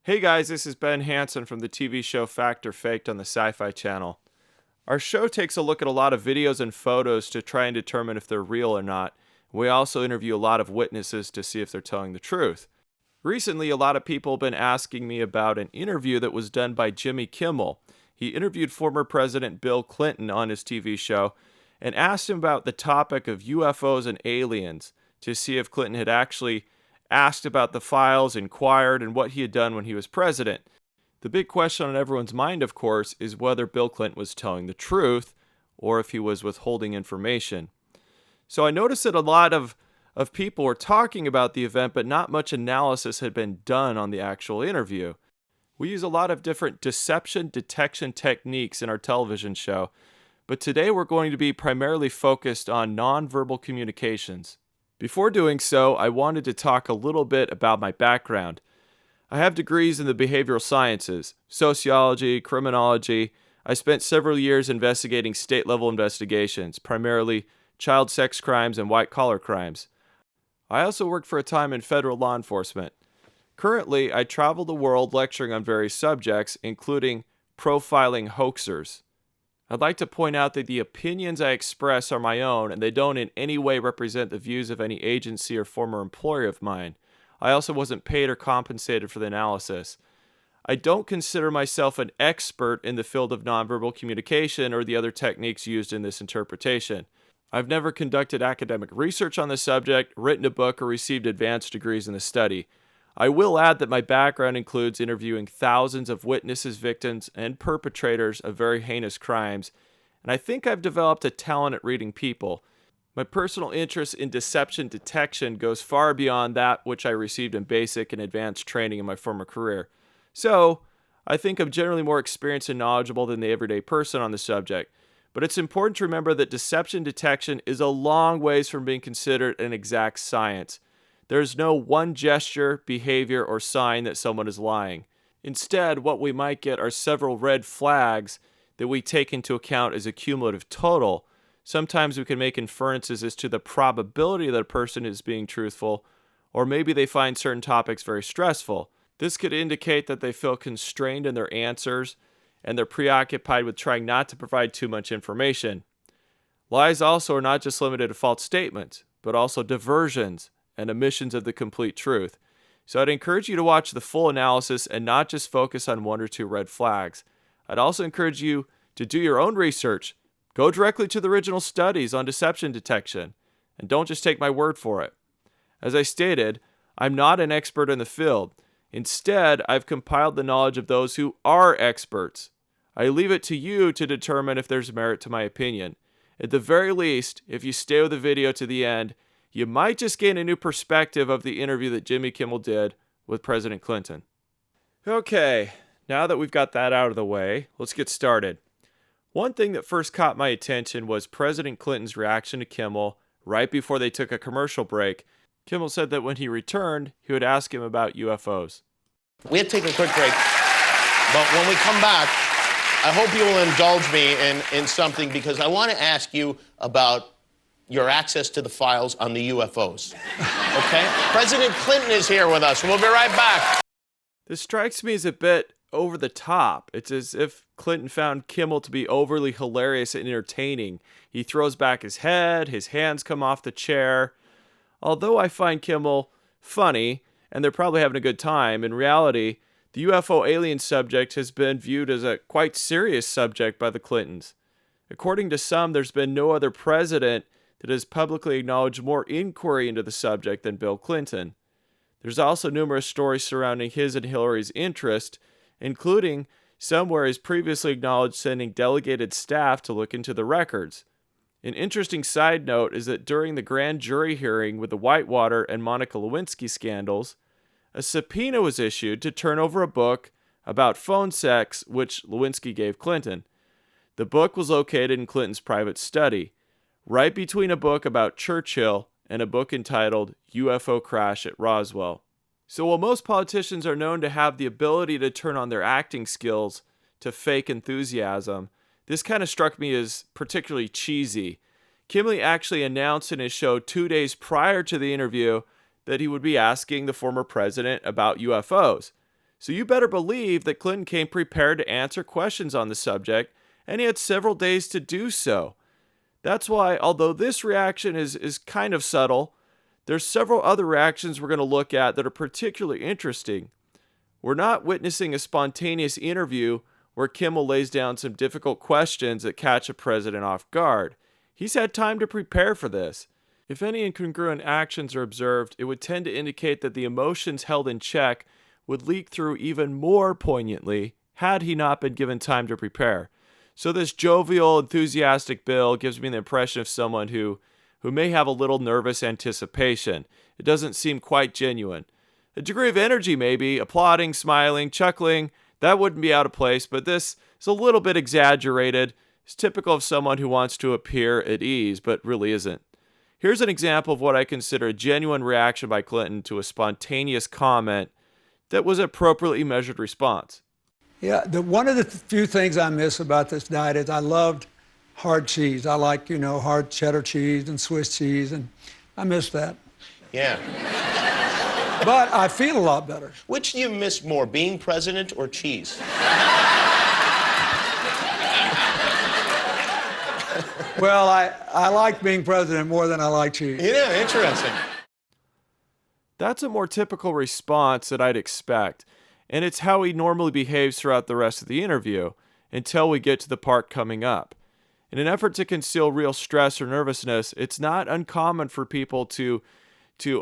Hey guys, this is Ben Hansen from the TV show Fact or Faked on the Syfy channel. Our show takes a look at a lot of videos and photos to try and determine if they're real or not. We also interview a lot of witnesses to see if they're telling the truth. Recently, a lot of people have been asking me about an interview that was done by Jimmy Kimmel. He interviewed former President Bill Clinton on his TV show and asked him about the topic of UFOs and aliens to see if Clinton had actually asked about the files, inquired, and what he had done when he was president. The big question on everyone's mind, of course, is whether Bill Clinton was telling the truth or if he was withholding information. So I noticed that a lot of people were talking about the event, but not much analysis had been done on the actual interview. We use a lot of different deception detection techniques in our television show, but today we're going to be primarily focused on nonverbal communications. Before doing so, I wanted to talk a little bit about my background. I have degrees in the behavioral sciences, sociology, criminology. I spent several years investigating state-level investigations, primarily child sex crimes and white-collar crimes. I also worked for a time in federal law enforcement. Currently, I travel the world lecturing on various subjects, including profiling hoaxers. I'd like to point out that the opinions I express are my own, and they don't in any way represent the views of any agency or former employer of mine. I also wasn't paid or compensated for the analysis. I don't consider myself an expert in the field of nonverbal communication or the other techniques used in this interpretation. I've never conducted academic research on the subject, written a book, or received advanced degrees in the study. I will add that my background includes interviewing thousands of witnesses, victims, and perpetrators of very heinous crimes, and I think I've developed a talent at reading people. My personal interest in deception detection goes far beyond that which I received in basic and advanced training in my former career. So, I think I'm generally more experienced and knowledgeable than the everyday person on the subject. But it's important to remember that deception detection is a long ways from being considered an exact science. There's no one gesture, behavior, or sign that someone is lying. Instead, what we might get are several red flags that we take into account as a cumulative total. Sometimes we can make inferences as to the probability that a person is being truthful, or maybe they find certain topics very stressful. This could indicate that they feel constrained in their answers, and they're preoccupied with trying not to provide too much information. Lies also are not just limited to false statements, but also diversions and omissions of the complete truth. So I'd encourage you to watch the full analysis and not just focus on one or two red flags. I'd also encourage you to do your own research. Go directly to the original studies on deception detection, and don't just take my word for it. As I stated, I'm not an expert in the field. Instead, I've compiled the knowledge of those who are experts. I leave it to you to determine if there's merit to my opinion. At the very least, if you stay with the video to the end, you might just gain a new perspective of the interview that Jimmy Kimmel did with President Clinton. Okay, now that we've got that out of the way, let's get started. One thing that first caught my attention was President Clinton's reaction to Kimmel right before they took a commercial break. Kimmel said that when he returned, he would ask him about UFOs. We have to take a quick break, but when we come back, I hope you will indulge me in something, because I want to ask you about your access to the files on the UFOs. Okay? President Clinton is here with us. We'll be right back. This strikes me as a bit over the top. It's as if Clinton found Kimmel to be overly hilarious and entertaining. He throws back his head, his hands come off the chair. Although I find Kimmel funny, and they're probably having a good time, in reality, the UFO alien subject has been viewed as a quite serious subject by the Clintons. According to some, there's been no other president that has publicly acknowledged more inquiry into the subject than Bill Clinton. There's also numerous stories surrounding his and Hillary's interest, including some where he's previously acknowledged sending delegated staff to look into the records. An interesting side note is that during the grand jury hearing with the Whitewater and Monica Lewinsky scandals, a subpoena was issued to turn over a book about phone sex which Lewinsky gave Clinton. The book was located in Clinton's private study, right between a book about Churchill and a book entitled UFO Crash at Roswell. So while most politicians are known to have the ability to turn on their acting skills to fake enthusiasm, this kind of struck me as particularly cheesy. Kimmel actually announced in his show 2 days prior to the interview that he would be asking the former president about UFOs. So you better believe that Clinton came prepared to answer questions on the subject, and he had several days to do so. That's why, although this reaction is kind of subtle, there's several other reactions we're going to look at that are particularly interesting. We're not witnessing a spontaneous interview where Kimmel lays down some difficult questions that catch a president off guard. He's had time to prepare for this. If any incongruent actions are observed, it would tend to indicate that the emotions held in check would leak through even more poignantly had he not been given time to prepare. So this jovial, enthusiastic Bill gives me the impression of someone who may have a little nervous anticipation. It doesn't seem quite genuine. A degree of energy maybe, applauding, smiling, chuckling, that wouldn't be out of place, but this is a little bit exaggerated. It's typical of someone who wants to appear at ease, but really isn't. Here's an example of what I consider a genuine reaction by Clinton to a spontaneous comment that was an appropriately measured response. Yeah, one of the few things I miss about this diet is I loved hard cheese. I like, hard cheddar cheese and Swiss cheese, and I miss that. Yeah. But I feel a lot better. Which do you miss more, being president or cheese? Well, I like being president more than I like cheese. Yeah, interesting. That's a more typical response that I'd expect, and it's how he normally behaves throughout the rest of the interview until we get to the part coming up. In an effort to conceal real stress or nervousness, it's not uncommon for people to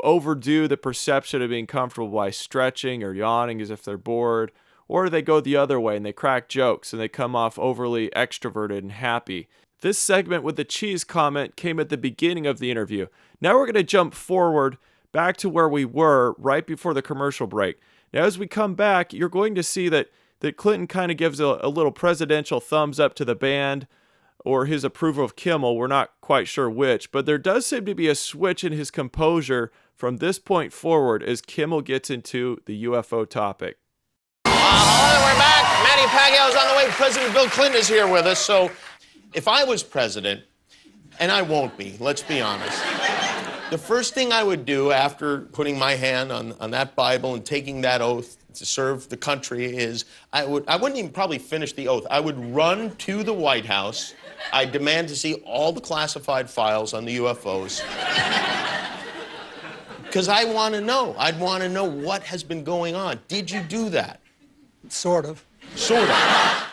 overdo the perception of being comfortable by stretching or yawning as if they're bored, or they go the other way and they crack jokes and they come off overly extroverted and happy. This segment with the cheese comment came at the beginning of the interview. Now we're going to jump forward back to where we were right before the commercial break. Now as we come back, you're going to see that Clinton kind of gives a little presidential thumbs up to the band, or his approval of Kimmel. We're not quite sure which, but there does seem to be a switch in his composure from this point forward as Kimmel gets into the UFO topic. Hello, we're back. Manny Pacquiao's on the way. President Bill Clinton is here with us. So if I was president, and I won't be, let's be honest, the first thing I would do after putting my hand on that Bible and taking that oath to serve the country is I wouldn't even probably finish the oath. I would run to the White House. I demand to see all the classified files on the UFOs. Because I want to know. I'd want to know what has been going on. Did you do that? Sort of. Sort of.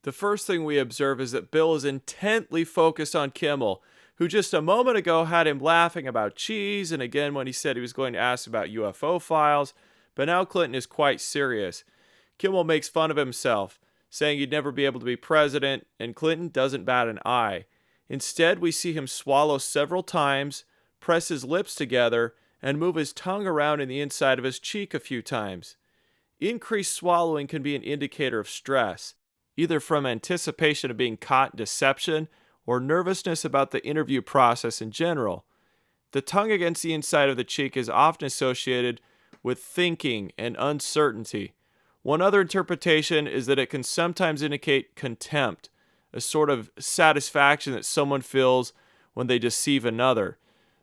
The first thing we observe is that Bill is intently focused on Kimmel, who just a moment ago had him laughing about cheese, and again when he said he was going to ask about UFO files, but now Clinton is quite serious. Kimmel makes fun of himself, saying he'd never be able to be president, and Clinton doesn't bat an eye. Instead, we see him swallow several times, press his lips together, and move his tongue around in the inside of his cheek a few times. Increased swallowing can be an indicator of stress, either from anticipation of being caught in deception or nervousness about the interview process in general. The tongue against the inside of the cheek is often associated with thinking and uncertainty. One other interpretation is that it can sometimes indicate contempt, a sort of satisfaction that someone feels when they deceive another.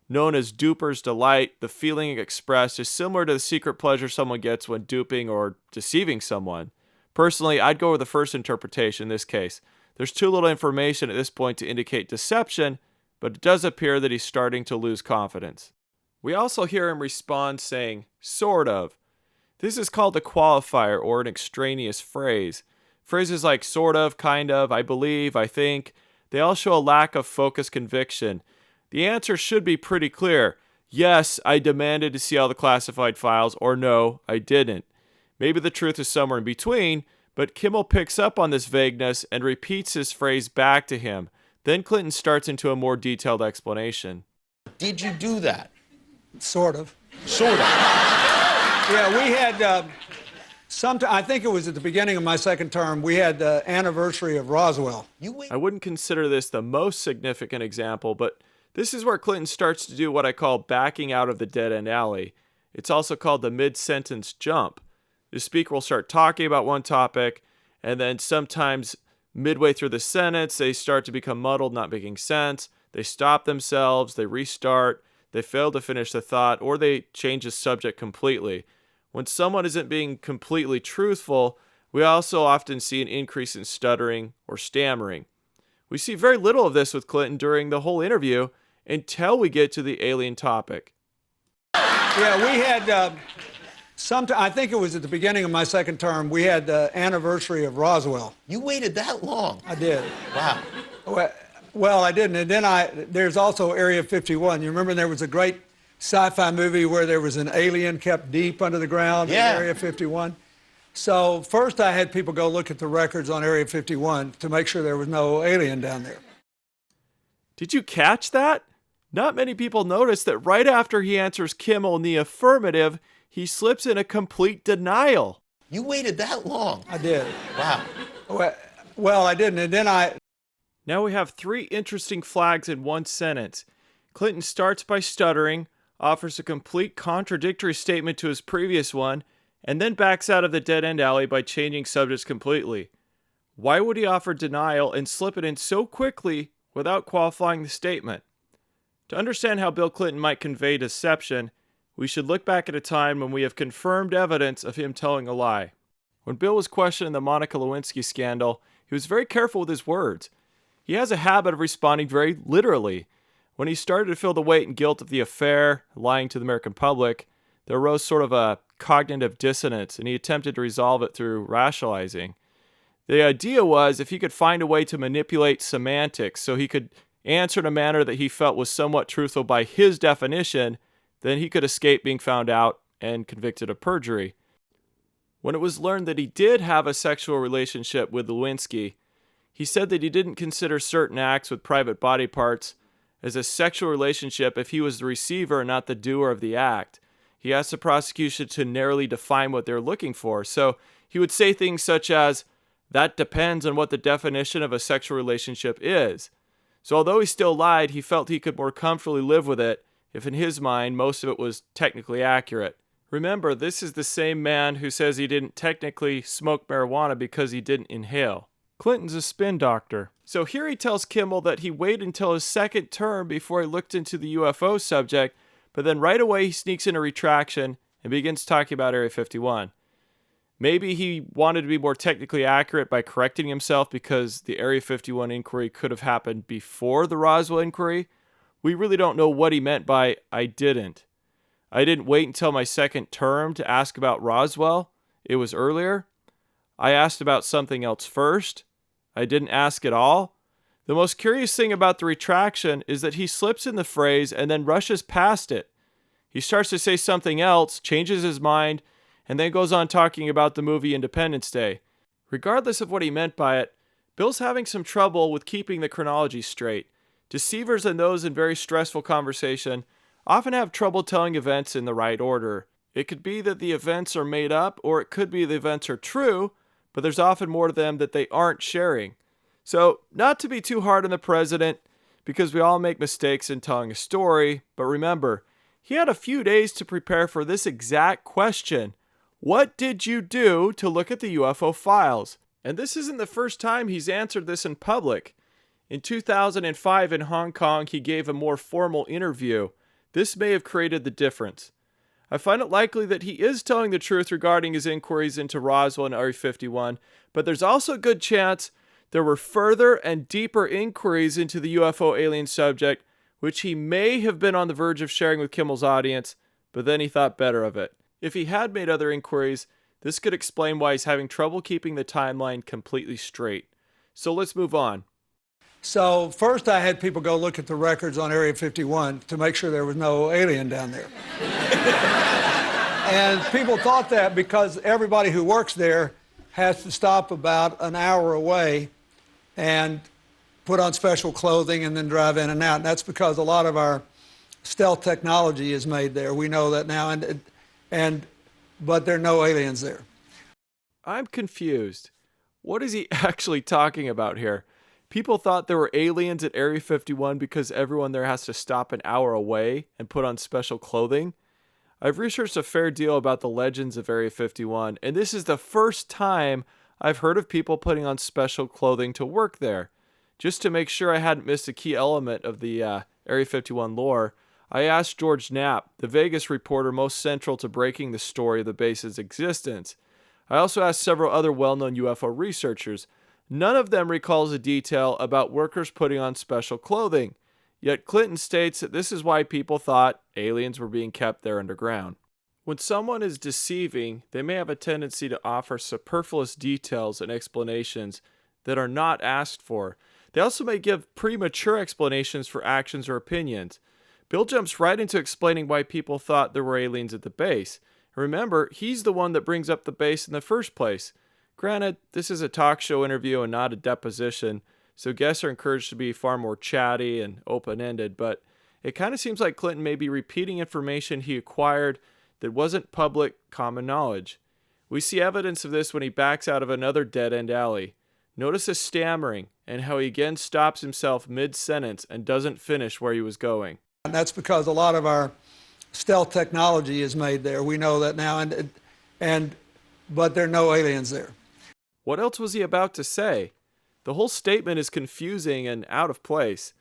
Known as duper's delight, the feeling expressed is similar to the secret pleasure someone gets when duping or deceiving someone. Personally, I'd go with the first interpretation in this case. There's too little information at this point to indicate deception, but it does appear that he's starting to lose confidence. We also hear him respond saying, sort of. This is called a qualifier or an extraneous phrase. Phrases like sort of, kind of, I believe, I think, they all show a lack of focused conviction. The answer should be pretty clear. Yes, I demanded to see all the classified files, or no, I didn't. Maybe the truth is somewhere in between, but Kimmel picks up on this vagueness and repeats his phrase back to him. Then Clinton starts into a more detailed explanation. Did you do that? Sort of. Sort of. Yeah, we had, I think it was at the beginning of my second term, we had the anniversary of Roswell. I wouldn't consider this the most significant example, but this is where Clinton starts to do what I call backing out of the dead-end alley. It's also called the mid-sentence jump. The speaker will start talking about one topic, and then sometimes midway through the sentence, they start to become muddled, not making sense. They stop themselves, they restart, they fail to finish the thought, or they change the subject completely. When someone isn't being completely truthful, we also often see an increase in stuttering or stammering. We see very little of this with Clinton during the whole interview until we get to the alien topic. Yeah, we had, I think it was at the beginning of my second term, we had the anniversary of Roswell. You waited that long? I did. Wow. Well, I didn't. And then there's also Area 51. You remember there was a great sci-fi movie where there was an alien kept deep under the ground in Area 51? So first I had people go look at the records on Area 51 to make sure there was no alien down there. Did you catch that? Not many people notice that right after he answers Kimmel in the affirmative, he slips in a complete denial. You waited that long? I did. Wow. Well, I didn't. And then Now we have three interesting flags in one sentence. Clinton starts by stuttering, offers a complete contradictory statement to his previous one, and then backs out of the dead-end alley by changing subjects completely. Why would he offer denial and slip it in so quickly without qualifying the statement? To understand how Bill Clinton might convey deception, we should look back at a time when we have confirmed evidence of him telling a lie. When Bill was questioned in the Monica Lewinsky scandal, he was very careful with his words. He has a habit of responding very literally. When he started to feel the weight and guilt of the affair, lying to the American public, there arose sort of a cognitive dissonance, and he attempted to resolve it through rationalizing. The idea was if he could find a way to manipulate semantics so he could answer in a manner that he felt was somewhat truthful by his definition, then he could escape being found out and convicted of perjury. When it was learned that he did have a sexual relationship with Lewinsky, he said that he didn't consider certain acts with private body parts as a sexual relationship if he was the receiver and not the doer of the act. He asked the prosecution to narrowly define what they're looking for. So he would say things such as, that depends on what the definition of a sexual relationship is. So although he still lied, he felt he could more comfortably live with it if in his mind most of it was technically accurate. Remember, this is the same man who says he didn't technically smoke marijuana because he didn't inhale. Clinton's a spin doctor. So here he tells Kimmel that he waited until his second term before he looked into the UFO subject, but then right away he sneaks in a retraction and begins talking about Area 51. Maybe he wanted to be more technically accurate by correcting himself because the Area 51 inquiry could have happened before the Roswell inquiry. We really don't know what he meant by I didn't wait until my second term to ask about Roswell. It was earlier. I asked about something else first. I didn't ask at all. The most curious thing about the retraction is that he slips in the phrase and then rushes past it. He starts to say something else, changes his mind, and then goes on talking about the movie Independence Day. Regardless of what he meant by it, Bill's having some trouble with keeping the chronology straight. Deceivers and those in very stressful conversation often have trouble telling events in the right order. It could be that the events are made up, or it could be the events are true, but there's often more to them that they aren't sharing. So, not to be too hard on the president, because we all make mistakes in telling a story, but remember, he had a few days to prepare for this exact question. What did you do to look at the UFO files? And this isn't the first time he's answered this in public. In 2005 in Hong Kong, he gave a more formal interview. This may have created the difference. I find it likely that he is telling the truth regarding his inquiries into Roswell and Area 51, but there's also a good chance there were further and deeper inquiries into the UFO alien subject, which he may have been on the verge of sharing with Kimmel's audience, but then he thought better of it. If he had made other inquiries, this could explain why he's having trouble keeping the timeline completely straight. So let's move on. So first I had people go look at the records on Area 51 to make sure there was no alien down there. And people thought that because everybody who works there has to stop about an hour away and put on special clothing and then drive in and out. And that's because a lot of our stealth technology is made there. We know that now, but there are no aliens there. I'm confused. What is he actually talking about here? People thought there were aliens at Area 51 because everyone there has to stop an hour away and put on special clothing. I've researched a fair deal about the legends of Area 51, and this is the first time I've heard of people putting on special clothing to work there. Just to make sure I hadn't missed a key element of the Area 51 lore, I asked George Knapp, the Vegas reporter most central to breaking the story of the base's existence. I also asked several other well-known UFO researchers. None of them recalls a detail about workers putting on special clothing. Yet Clinton states that this is why people thought aliens were being kept there underground. When someone is deceiving, they may have a tendency to offer superfluous details and explanations that are not asked for. They also may give premature explanations for actions or opinions. Bill jumps right into explaining why people thought there were aliens at the base. Remember, he's the one that brings up the base in the first place. Granted, this is a talk show interview and not a deposition, so guests are encouraged to be far more chatty and open-ended, but it kind of seems like Clinton may be repeating information he acquired that wasn't public common knowledge. We see evidence of this when he backs out of another dead-end alley. Notice his stammering and how he again stops himself mid-sentence and doesn't finish where he was going. And that's because a lot of our stealth technology is made there. We know that now, but there are no aliens there. What else was he about to say? The whole statement is confusing and out of place.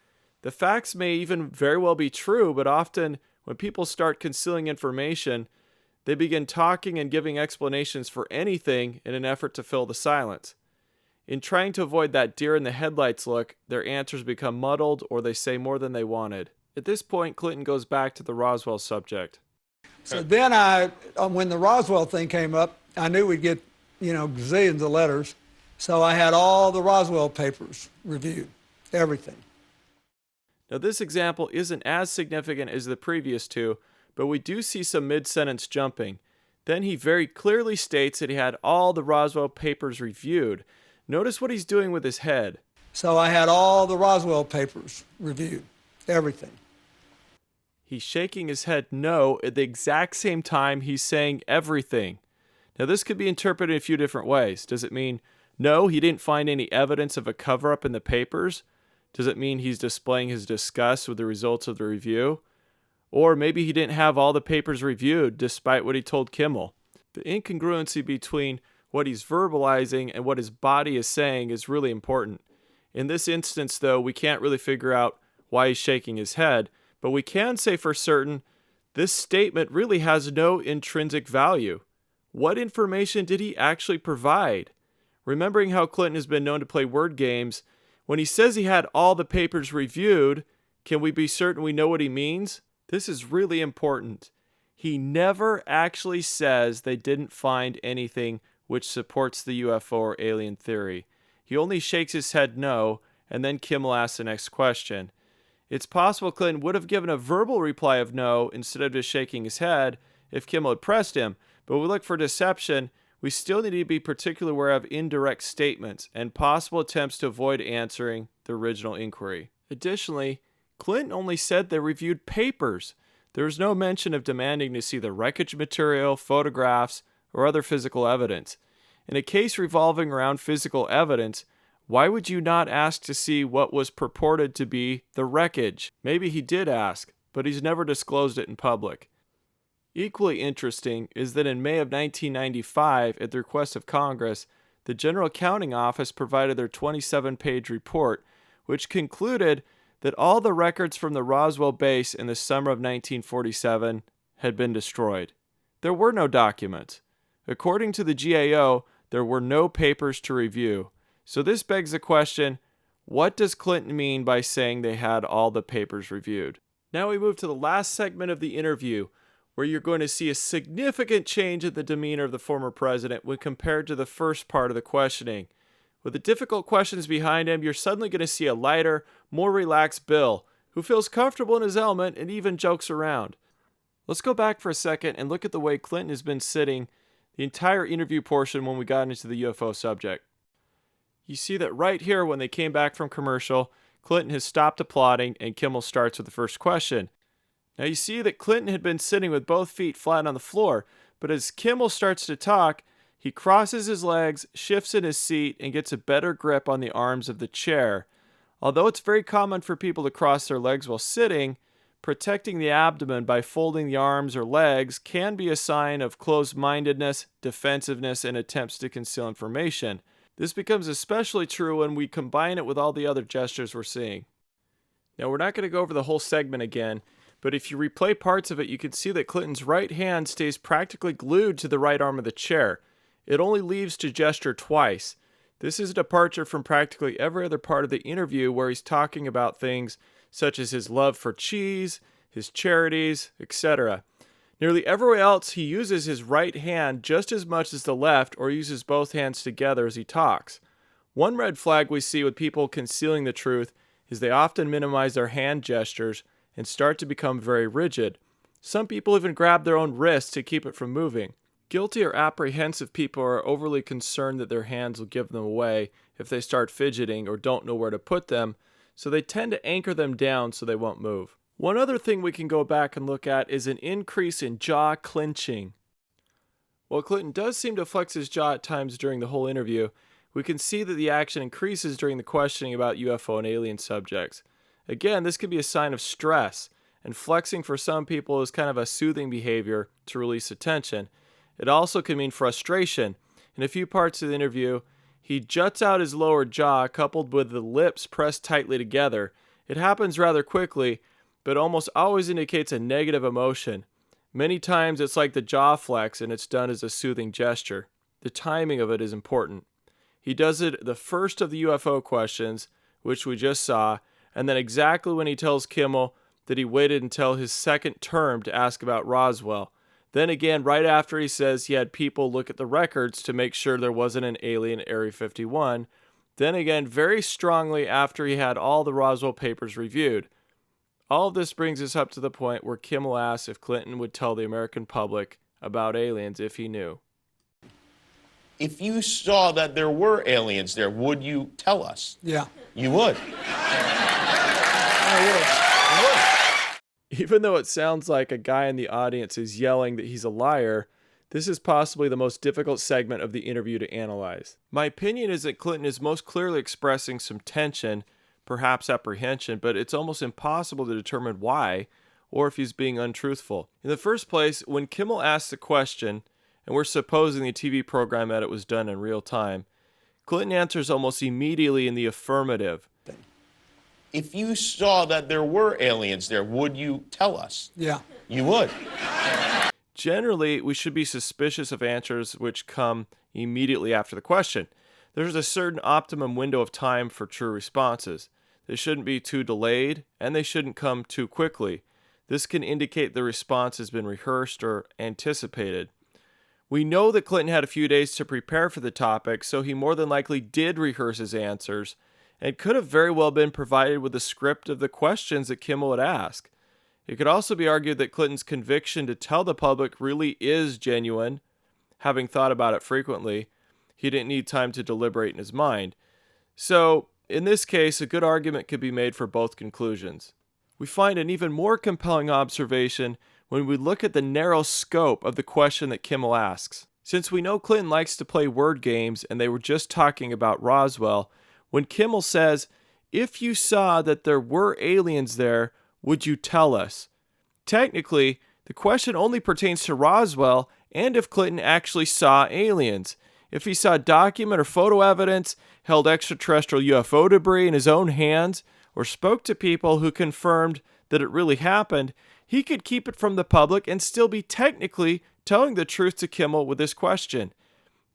The facts may even very well be true, but often when people start concealing information, they begin talking and giving explanations for anything in an effort to fill the silence. In trying to avoid that deer in the headlights look, their answers become muddled or they say more than they wanted. At this point, Clinton goes back to the Roswell subject. So then when the Roswell thing came up, I knew we'd get, gazillions of letters. So I had all the Roswell papers reviewed, everything. Now this example isn't as significant as the previous two, but we do see some mid-sentence jumping. Then he very clearly states that he had all the Roswell papers reviewed. Notice what he's doing with his head. So I had all the Roswell papers reviewed, everything. He's shaking his head no at the exact same time he's saying everything. Now this could be interpreted in a few different ways. Does it mean, no, he didn't find any evidence of a cover-up in the papers? Does it mean he's displaying his disgust with the results of the review? Or maybe he didn't have all the papers reviewed despite what he told Kimmel. The incongruency between what he's verbalizing and what his body is saying is really important. In this instance, though, we can't really figure out why he's shaking his head, but we can say for certain this statement really has no intrinsic value. What information did he actually provide? Remembering how Clinton has been known to play word games, when he says he had all the papers reviewed, can we be certain we know what he means? This is really important. He never actually says they didn't find anything which supports the UFO or alien theory. He only shakes his head no, and then Kimmel asks the next question. It's possible Clinton would have given a verbal reply of no instead of just shaking his head if Kimmel had pressed him, but when we look for deception, we still need to be particularly aware of indirect statements and possible attempts to avoid answering the original inquiry. Additionally, Clinton only said they reviewed papers. There was no mention of demanding to see the wreckage material, photographs, or other physical evidence. In a case revolving around physical evidence, why would you not ask to see what was purported to be the wreckage? Maybe he did ask, but he's never disclosed it in public. Equally interesting is that in May of 1995, at the request of Congress, the General Accounting Office provided their 27-page report, which concluded that all the records from the Roswell base in the summer of 1947 had been destroyed. There were no documents. According to the GAO, there were no papers to review. So this begs the question, what does Clinton mean by saying they had all the papers reviewed? Now we move to the last segment of the interview, where you're going to see a significant change in the demeanor of the former president when compared to the first part of the questioning. With the difficult questions behind him, you're suddenly going to see a lighter, more relaxed Bill, who feels comfortable in his element and even jokes around. Let's go back for a second and look at the way Clinton has been sitting the entire interview portion when we got into the UFO subject. You see that right here when they came back from commercial, Clinton has stopped applauding and Kimmel starts with the first question. Now you see that Clinton had been sitting with both feet flat on the floor, but as Kimmel starts to talk, he crosses his legs, shifts in his seat, and gets a better grip on the arms of the chair. Although it's very common for people to cross their legs while sitting, protecting the abdomen by folding the arms or legs can be a sign of closed-mindedness, defensiveness, and attempts to conceal information. This becomes especially true when we combine it with all the other gestures we're seeing. Now we're not going to go over the whole segment again, But if you replay parts of it, you can see that Clinton's right hand stays practically glued to the right arm of the chair. It only leaves to gesture twice. This is a departure from practically every other part of the interview where he's talking about things such as his love for cheese, his charities, etc. Nearly everywhere else, he uses his right hand just as much as the left, or uses both hands together as he talks. One red flag we see with people concealing the truth is they often minimize their hand gestures and start to become very rigid. Some people even grab their own wrists to keep it from moving. Guilty or apprehensive people are overly concerned that their hands will give them away if they start fidgeting or don't know where to put them, so they tend to anchor them down so they won't move. One other thing we can go back and look at is an increase in jaw clenching. While Clinton does seem to flex his jaw at times during the whole interview, we can see that the action increases during the questioning about UFO and alien subjects. Again, this could be a sign of stress, and flexing for some people is kind of a soothing behavior to release attention. It also can mean frustration. In a few parts of the interview, he juts out his lower jaw coupled with the lips pressed tightly together. It happens rather quickly, but almost always indicates a negative emotion. Many times it's like the jaw flex and it's done as a soothing gesture. The timing of it is important. He does it the first of the UFO questions, which we just saw, and then exactly when he tells Kimmel that he waited until his second term to ask about Roswell. Then again, right after he says he had people look at the records to make sure there wasn't an alien at Area 51. Then again, very strongly after he had all the Roswell papers reviewed. All of this brings us up to the point where Kimmel asks if Clinton would tell the American public about aliens if he knew. If you saw that there were aliens there, would you tell us? Yeah. You would? I would. Even though it sounds like a guy in the audience is yelling that he's a liar, this is possibly the most difficult segment of the interview to analyze. My opinion is that Clinton is most clearly expressing some tension, perhaps apprehension, but it's almost impossible to determine why, or if he's being untruthful. In the first place, when Kimmel asks the question, and we're supposing the TV program edit was done in real time, Clinton answers almost immediately in the affirmative. If you saw that there were aliens there, would you tell us? Yeah. You would? Generally, we should be suspicious of answers which come immediately after the question. There's a certain optimum window of time for true responses. They shouldn't be too delayed, and they shouldn't come too quickly. This can indicate the response has been rehearsed or anticipated. We know that Clinton had a few days to prepare for the topic, so he more than likely did rehearse his answers, and could have very well been provided with a script of the questions that Kimmel would ask. It could also be argued that Clinton's conviction to tell the public really is genuine. Having thought about it frequently, he didn't need time to deliberate in his mind. So, in this case, a good argument could be made for both conclusions. We find an even more compelling observation when we look at the narrow scope of the question that Kimmel asks. Since we know Clinton likes to play word games and they were just talking about Roswell, when Kimmel says, "If you saw that there were aliens there, would you tell us?" Technically, the question only pertains to Roswell and if Clinton actually saw aliens. If he saw document or photo evidence, held extraterrestrial UFO debris in his own hands, or spoke to people who confirmed that it really happened, he could keep it from the public and still be technically telling the truth to Kimmel with this question.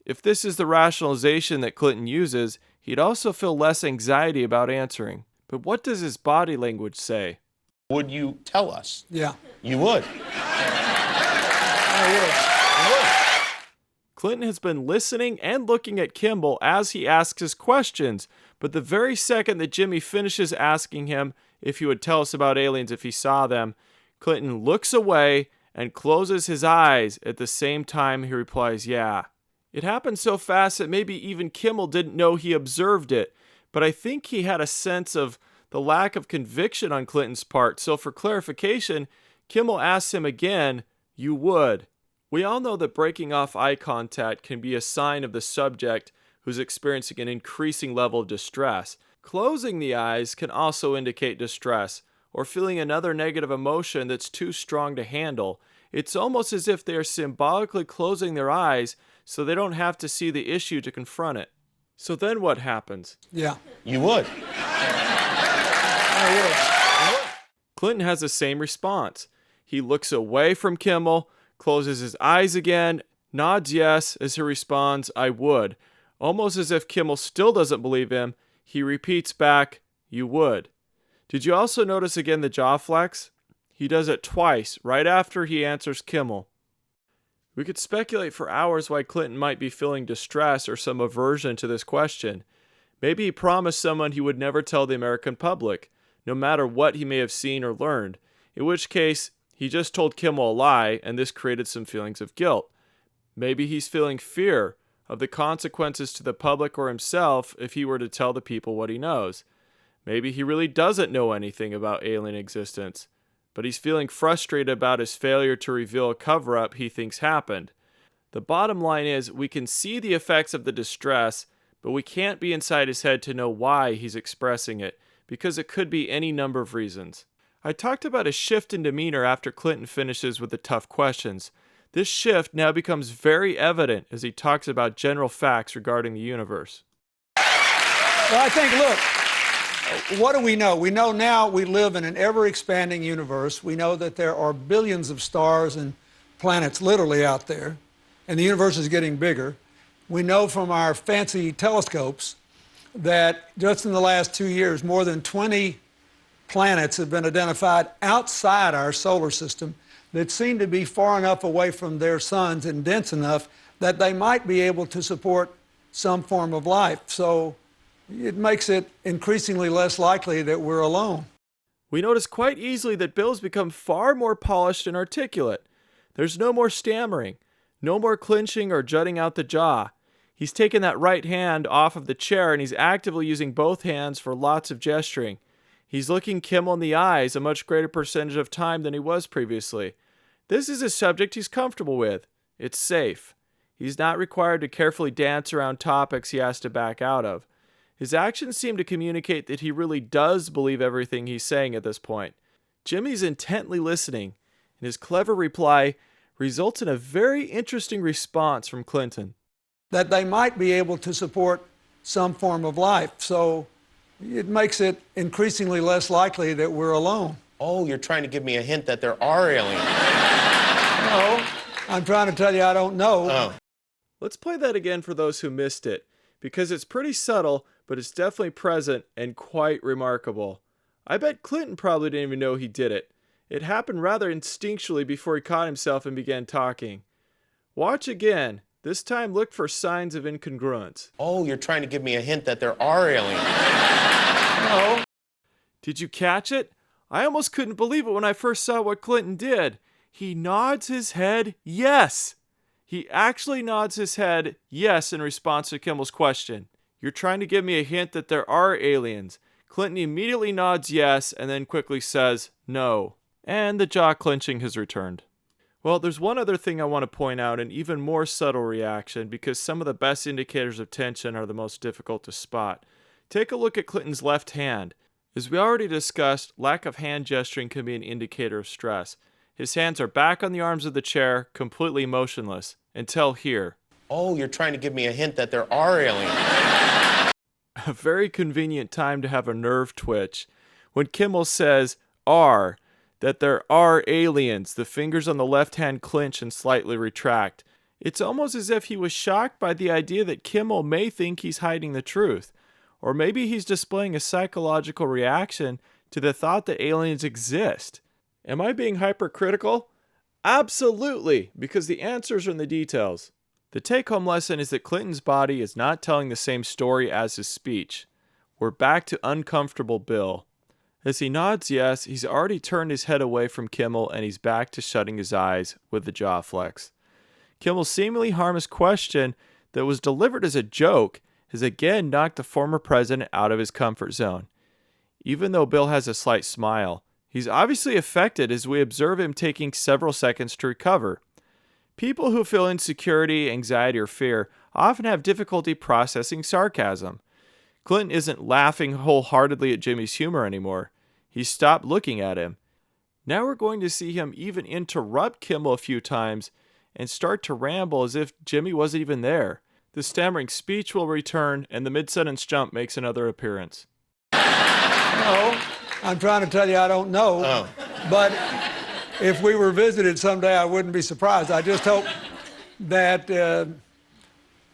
If this is the rationalization that Clinton uses, he'd also feel less anxiety about answering. But what does his body language say? Would you tell us? Yeah. You would? I would. Clinton has been listening and looking at Kimmel as he asks his questions, but the very second that Jimmy finishes asking him if he would tell us about aliens if he saw them, Clinton looks away and closes his eyes at the same time he replies, "Yeah." It happened so fast that maybe even Kimmel didn't know he observed it, but I think he had a sense of the lack of conviction on Clinton's part, so for clarification, Kimmel asks him again, "You would." We all know that breaking off eye contact can be a sign of the subject who's experiencing an increasing level of distress. Closing the eyes can also indicate distress, or feeling another negative emotion that's too strong to handle. It's almost as if they are symbolically closing their eyes so they don't have to see the issue to confront it. So then what happens? Yeah. You would? I would. Clinton has the same response. He looks away from Kimmel, closes his eyes again, nods yes as he responds, "I would." Almost as if Kimmel still doesn't believe him, he repeats back, "You would." Did you also notice again the jaw flex? He does it twice, right after he answers Kimmel. We could speculate for hours why Clinton might be feeling distress or some aversion to this question. Maybe he promised someone he would never tell the American public, no matter what he may have seen or learned, in which case he just told Kimmel a lie and this created some feelings of guilt. Maybe he's feeling fear of the consequences to the public or himself if he were to tell the people what he knows. Maybe he really doesn't know anything about alien existence, but he's feeling frustrated about his failure to reveal a cover-up he thinks happened. The bottom line is, we can see the effects of the distress, but we can't be inside his head to know why he's expressing it, because it could be any number of reasons. I talked about a shift in demeanor after Clinton finishes with the tough questions. This shift now becomes very evident as he talks about general facts regarding the universe. Well, I think, look, what do we know? We know now we live in an ever-expanding universe. We know that there are billions of stars and planets literally out there, and the universe is getting bigger. We know from our fancy telescopes that just in the last 2 years, more than 20 planets have been identified outside our solar system that seem to be far enough away from their suns and dense enough that they might be able to support some form of life. So it makes it increasingly less likely that we're alone. We notice quite easily that Bill's become far more polished and articulate. There's no more stammering, no more clinching or jutting out the jaw. He's taken that right hand off of the chair and he's actively using both hands for lots of gesturing. He's looking Kimmel in the eyes a much greater percentage of time than he was previously. This is a subject he's comfortable with. It's safe. He's not required to carefully dance around topics he has to back out of. His actions seem to communicate that he really does believe everything he's saying at this point. Jimmy's intently listening, and his clever reply results in a very interesting response from Clinton. That they might be able to support some form of life. So it makes it increasingly less likely that we're alone. Oh, you're trying to give me a hint that there are aliens. No, I'm trying to tell you I don't know. Oh. Let's play that again for those who missed it, because it's pretty subtle, but it's definitely present and quite remarkable. I bet Clinton probably didn't even know he did it. It happened rather instinctually before he caught himself and began talking. Watch again. This time look for signs of incongruence. Oh, you're trying to give me a hint that there are aliens. No. Did you catch it? I almost couldn't believe it when I first saw what Clinton did. He nods his head yes. He actually nods his head yes in response to Kimmel's question. You're trying to give me a hint that there are aliens. Clinton immediately nods yes and then quickly says no. And the jaw clenching has returned. Well, there's one other thing I want to point out, an even more subtle reaction, because some of the best indicators of tension are the most difficult to spot. Take a look at Clinton's left hand. As we already discussed, lack of hand gesturing can be an indicator of stress. His hands are back on the arms of the chair, completely motionless, until here. Oh, you're trying to give me a hint that there are aliens. A very convenient time to have a nerve twitch. When Kimmel says, are, that there are aliens, the fingers on the left hand clench and slightly retract. It's almost as if he was shocked by the idea that Kimmel may think he's hiding the truth. Or maybe he's displaying a psychological reaction to the thought that aliens exist. Am I being hypercritical? Absolutely, because the answers are in the details. The take-home lesson is that Clinton's body is not telling the same story as his speech. We're back to uncomfortable Bill. As he nods yes, he's already turned his head away from Kimmel and he's back to shutting his eyes with the jaw flex. Kimmel's seemingly harmless question that was delivered as a joke has again knocked the former president out of his comfort zone. Even though Bill has a slight smile, he's obviously affected as we observe him taking several seconds to recover. People who feel insecurity, anxiety, or fear often have difficulty processing sarcasm. Clinton isn't laughing wholeheartedly at Jimmy's humor anymore. He stopped looking at him. Now we're going to see him even interrupt Kimmel a few times and start to ramble as if Jimmy wasn't even there. The stammering speech will return and the mid-sentence jump makes another appearance. No, I'm trying to tell you I don't know. Oh. But if we were visited someday, I wouldn't be surprised. I just hope that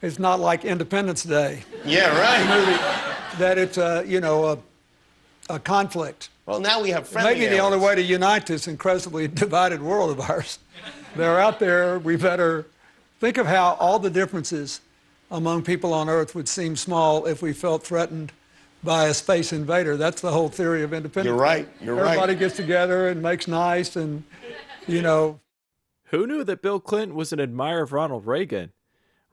it's not like Independence Day. Yeah, right. That it's a conflict. Well, now we have friendly Maybe the aliens. only way to unite this incredibly divided world of ours. They're out there. We better think of how all the differences among people on Earth would seem small if we felt threatened by a space invader. That's the whole theory of independence. You're right. Everybody gets together and makes nice and, Who knew that Bill Clinton was an admirer of Ronald Reagan?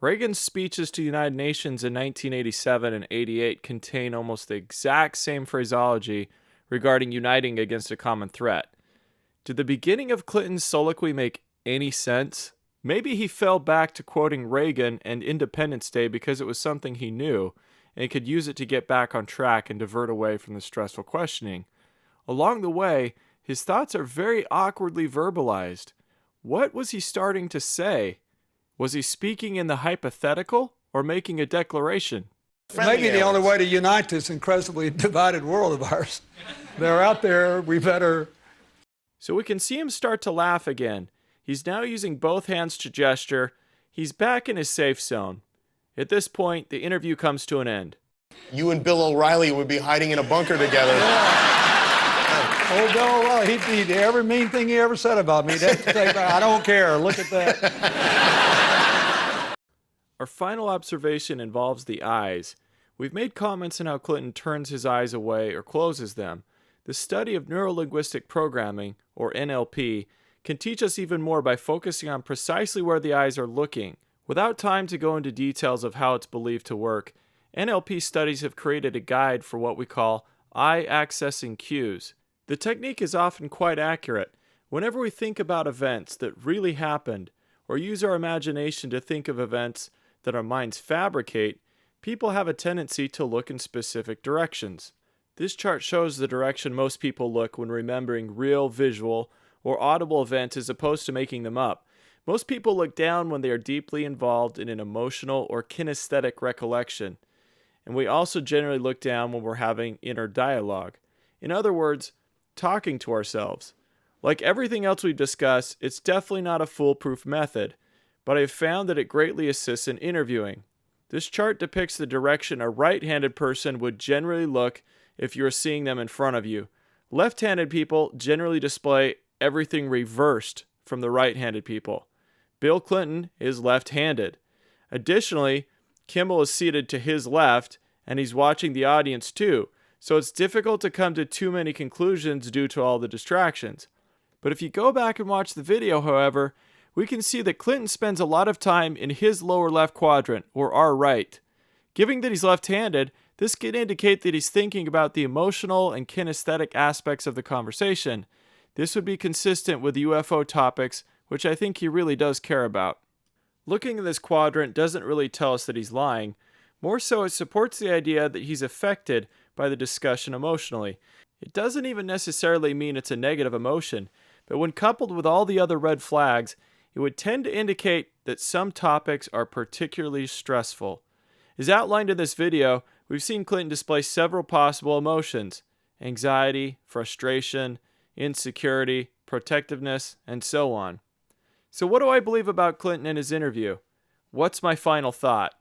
Reagan's speeches to the United Nations in 1987 and 88 contain almost the exact same phraseology regarding uniting against a common threat. Did the beginning of Clinton's soliloquy make any sense? Maybe he fell back to quoting Reagan and Independence Day because it was something he knew, and he could use it to get back on track and divert away from the stressful questioning. Along the way, his thoughts are very awkwardly verbalized. What was he starting to say? Was he speaking in the hypothetical or making a declaration? Maybe the only way to unite this incredibly divided world of ours. They're out there. We better... So we can see him start to laugh again. He's now using both hands to gesture. He's back in his safe zone. At this point, the interview comes to an end. You and Bill O'Reilly would be hiding in a bunker together. Oh, Bill O'Reilly, he'd every mean thing he ever said about me. I don't care. Look at that. Our final observation involves the eyes. We've made comments on how Clinton turns his eyes away or closes them. The study of neuro-linguistic programming, or NLP, can teach us even more by focusing on precisely where the eyes are looking. Without time to go into details of how it's believed to work, NLP studies have created a guide for what we call eye accessing cues. The technique is often quite accurate. Whenever we think about events that really happened, or use our imagination to think of events that our minds fabricate, people have a tendency to look in specific directions. This chart shows the direction most people look when remembering real, visual, or audible events as opposed to making them up. Most people look down when they are deeply involved in an emotional or kinesthetic recollection. And we also generally look down when we're having inner dialogue. In other words, talking to ourselves. Like everything else we've discussed, it's definitely not a foolproof method, but I've found that it greatly assists in interviewing. This chart depicts the direction a right-handed person would generally look if you are seeing them in front of you. Left-handed people generally display everything reversed from the right-handed people. Bill Clinton is left-handed. Additionally, Kimmel is seated to his left, and he's watching the audience too, so it's difficult to come to too many conclusions due to all the distractions. But if you go back and watch the video, however, we can see that Clinton spends a lot of time in his lower left quadrant, or our right. Given that he's left-handed, this could indicate that he's thinking about the emotional and kinesthetic aspects of the conversation. This would be consistent with UFO topics, which I think he really does care about. Looking at this quadrant doesn't really tell us that he's lying. More so, it supports the idea that he's affected by the discussion emotionally. It doesn't even necessarily mean it's a negative emotion, but when coupled with all the other red flags, it would tend to indicate that some topics are particularly stressful. As outlined in this video, we've seen Clinton display several possible emotions: anxiety, frustration, insecurity, protectiveness, and so on. So what do I believe about Clinton in his interview? What's my final thought?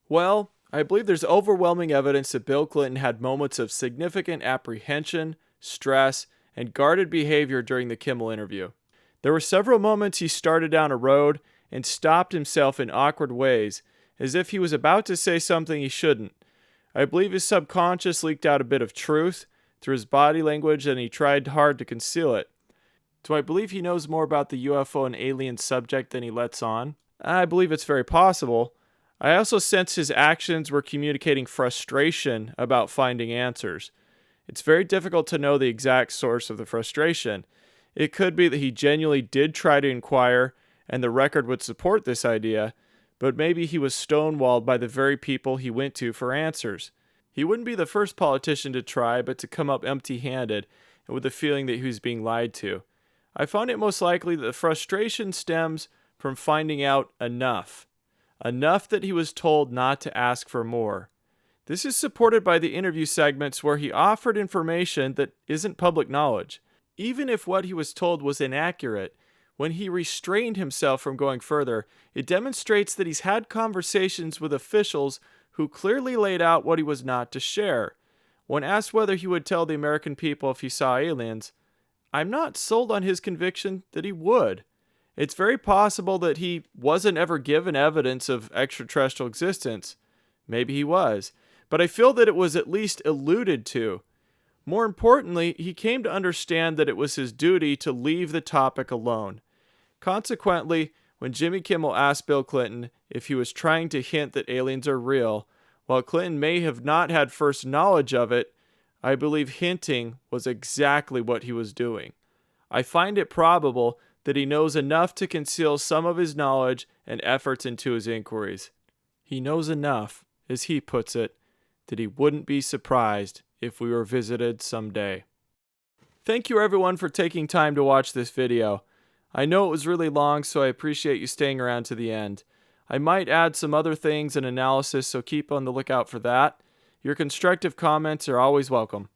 Well, I believe there's overwhelming evidence that Bill Clinton had moments of significant apprehension, stress, and guarded behavior during the Kimmel interview. There were several moments he started down a road and stopped himself in awkward ways, as if he was about to say something he shouldn't. I believe his subconscious leaked out a bit of truth through his body language and he tried hard to conceal it. Do I believe he knows more about the UFO and alien subject than he lets on? I believe it's very possible. I also sense his actions were communicating frustration about finding answers. It's very difficult to know the exact source of the frustration. It could be that he genuinely did try to inquire, and the record would support this idea, but maybe he was stonewalled by the very people he went to for answers. He wouldn't be the first politician to try, but to come up empty-handed and with the feeling that he was being lied to. I find it most likely that the frustration stems from finding out enough. Enough that he was told not to ask for more. This is supported by the interview segments where he offered information that isn't public knowledge. Even if what he was told was inaccurate, when he restrained himself from going further, it demonstrates that he's had conversations with officials who clearly laid out what he was not to share. When asked whether he would tell the American people if he saw aliens, I'm not sold on his conviction that he would. It's very possible that he wasn't ever given evidence of extraterrestrial existence. Maybe he was. But I feel that it was at least alluded to. More importantly, he came to understand that it was his duty to leave the topic alone. Consequently, when Jimmy Kimmel asked Bill Clinton if he was trying to hint that aliens are real, while Clinton may have not had first knowledge of it, I believe hinting was exactly what he was doing. I find it probable that he knows enough to conceal some of his knowledge and efforts into his inquiries. He knows enough, as he puts it, that he wouldn't be surprised if we were visited someday. Thank you everyone for taking time to watch this video. I know it was really long, so I appreciate you staying around to the end. I might add some other things and analysis, so keep on the lookout for that. Your constructive comments are always welcome.